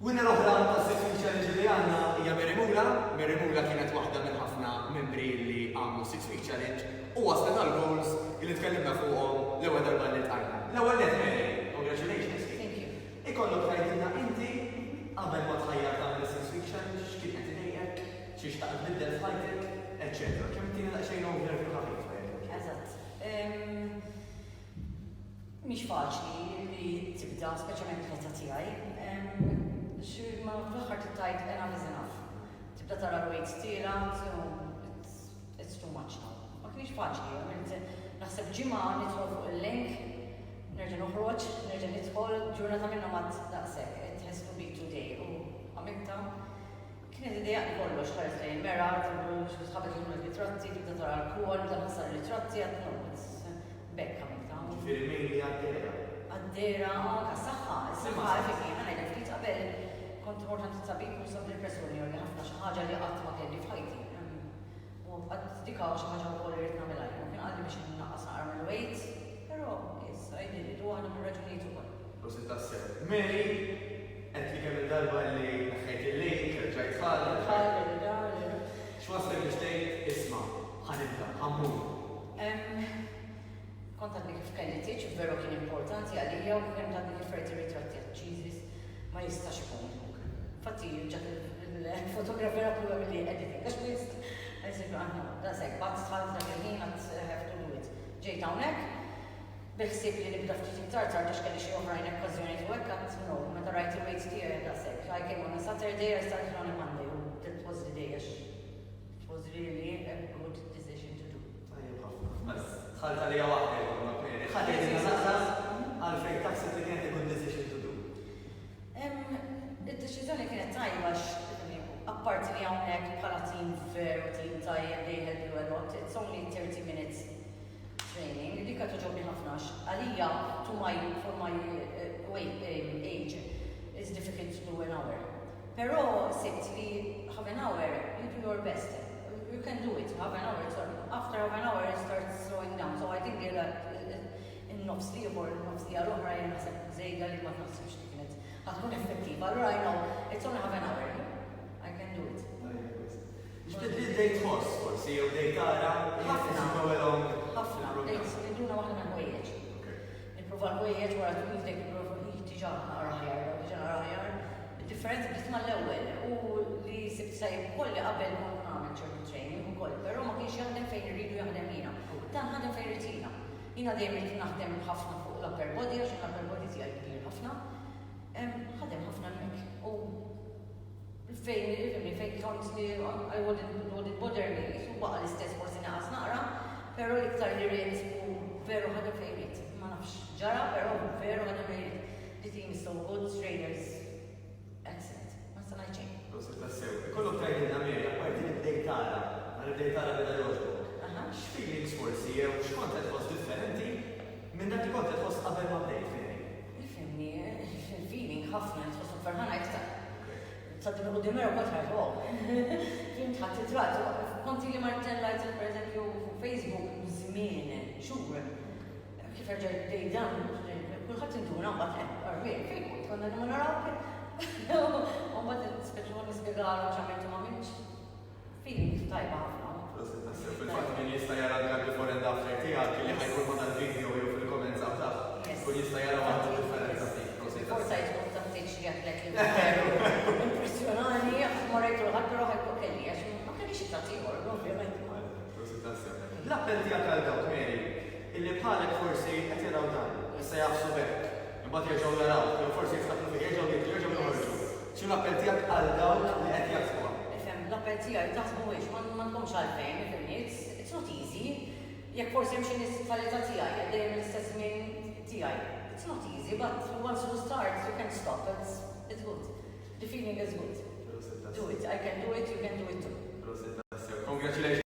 Winner oħra ta' Six Week Challenge li għandna hija Mary Mula. Mary Mula kienet waħda minn ħafna membri li għamlu Six Week Challenge u waslet għal goals li tkellimna fuqhom l-ewwel darba li tqajna. L-ewwel net Mary, congratulations. Thank you. Ikollok tgħidilna inti qabel ma tħajjar tagħmel Six Week Challenge x'kien qed idejjek, xi xtaqt tbiddel f'ħajtek, eċċetera. Kemm tina daqsxejn overview ħafif. Eżatt. Mhix faċli li tibda speċjalment l-età tiegħi. Ma fl-aħħar tittajt enough is enough. Tibda tara l-weights tiegħek, so it's too much now. Ma kienx faċli, naħseb ġimgħa nidħol fuq il-link, nerġa' noħroġ, nerġa' nidħol, ġurnata minnha ma daqshekk, it has to be today. U għamilta kienet idea li kollox ħares lejn mera, sħabet jagħmlu ritratti, tibda tara l-kwol, tibda ħassar ritratti, bekk għamilta. Ġifieri Mary għaddejja. Għaddejra, kas-saħħa, is-saħħa effekti, ngħidlek ftit qabel kont importanti tabib u sab l-impressjoni li ħafna xi ħaġa li qatt ma kelli f'ħajti. U qatt dika xi ħaġa wkoll irid nagħmilha. Kien qalbi biex innaqqas naqra mill-weight, però issa jdiet u waħda mir-raġunijiet ukoll. Prosit tassew. Mary, qed li kemm il-darba li naħħejt il-lejk, rġajt tħall. X'waslek biex tgħid isma' ħanibda, ħammur. Kont għadni kif kelli tiġ, veru kien importanti għalija u kien għadni kif rajt ir-ritratti għal-Jesus ma jistax ikun. Fatti, ġat il-fotografera problemi li editing, għax ma jistax. Għajsib, għanna, da sekk, bat tħalt dak il-ħin għat have to do it. Ġejt hawnhekk, biħsib li nibda ftit iktar tard għax kelli xi oħrajn okkażjonijiet u hekk għadd no, meta rajt il-weights tiegħi da sekk. I came on a Saturday, I started on a Monday, u that was the day għax it was really a good decision to do. Tajjeb ħafna. Tħalt għalija waħda jkollok Mary. Ħadd għalfejn taħseb li kienet a good decision to do. Id-deċiżjoni kienet tajba apparti li hawnhekk bħala team veru team tajjeb they help you a lot. It's only 30 minutes training. Dik qed toġobni ħafna għalija for my age is difficult to do an hour. Però sibt li half an hour you do your best. You can do it half an hour. So after half an hour it starts slowing down. So I think in-nofs li għal-oħra jena naħseb żejda li ma tnaħsibx li kienet ħatkun effettiva. Allura I know it's only half an hour. I can do it. X'tibdil dejt tħoss forsi jew dejt tara ħafna. Niduna waħda minn ħwejjeġ. Nipprova l-ħwejjeġ wara tu jifdek tiġa nara ħjar. Differenza bdiet mal-ewwel u li sibt sajb kolli qabel ma nagħmel ċertu training ukoll, però ma kienx jaħdem fejn irridu jaħdem jiena. Dan ħadem fejn irid jiena. Jiena dejjem irid naħdem ħafna fuq l-upper body għax l-upper body tiegħi kbir ħafna. Ħadem ħafna hemmhekk u fejn kont li I wouldn't bother me, su baqa l-istess forsi naqas naqra, però iktar li rrid u veru ħadem fejn irid. Ma nafx ġara, però veru ħadem fejn irid. The team is so good, trainers excellent. Ma sta ngħid xejn. Prosit tassew. Kollok tgħidilna Mary, apparti li tara, għal tara beda jogħġbok. X'feelings forsi jew x'kont qed tħoss differenti minn dak li kont qed tħoss qabel ma bdejt Mary? Ifhimni, il-feeling ħafna tħoss ferħana iktar. Saddu u dimera kont ħarħu. Fimt ħadd titrat, konti li martellajt pereżempju Facebook żmien, xhur. Kif rġajt dejdan, kulħadd induna mbagħad arwejn fejn kont konna nimma narawk. U mbagħad speċjalment nispjegalhom x'għamiltu ma minx. Feeling tajba ħafna. Fil-fatt min jista' jara l-before and after tiegħek li ħajkun ma' dal-video jew fil-comments hawn taħt. Kun jista' jara waħda differenza fik. Forsa jtkun taħtieġ li għatlek li veru impressjonani, ma rejtu ħadd però ħajkun kelli għax ma kellix it-tagħtihor, ovvjament. L-appell tiegħek għal dawk Mary, illi bħalek forsi qed jaraw dan, issa jafsu bekk, imbagħad jerġgħu jaraw, jew forsi jiftakru fih jerġgħu joħorġu. X'inhu l-appell tiegħek għal dawk li qed jaħsbuha? L-appell tiegħi taħsbu wiex m'għandhomx għalfejn, ifhimni, it's not easy. Jekk forsi hemm xi nies tal-età tiegħi dejjem l-istess minn tiegħi. It's not easy, but once you start, you can stop. It's good. The feeling is good. Do it. I can do it, you can do it too. Congratulations.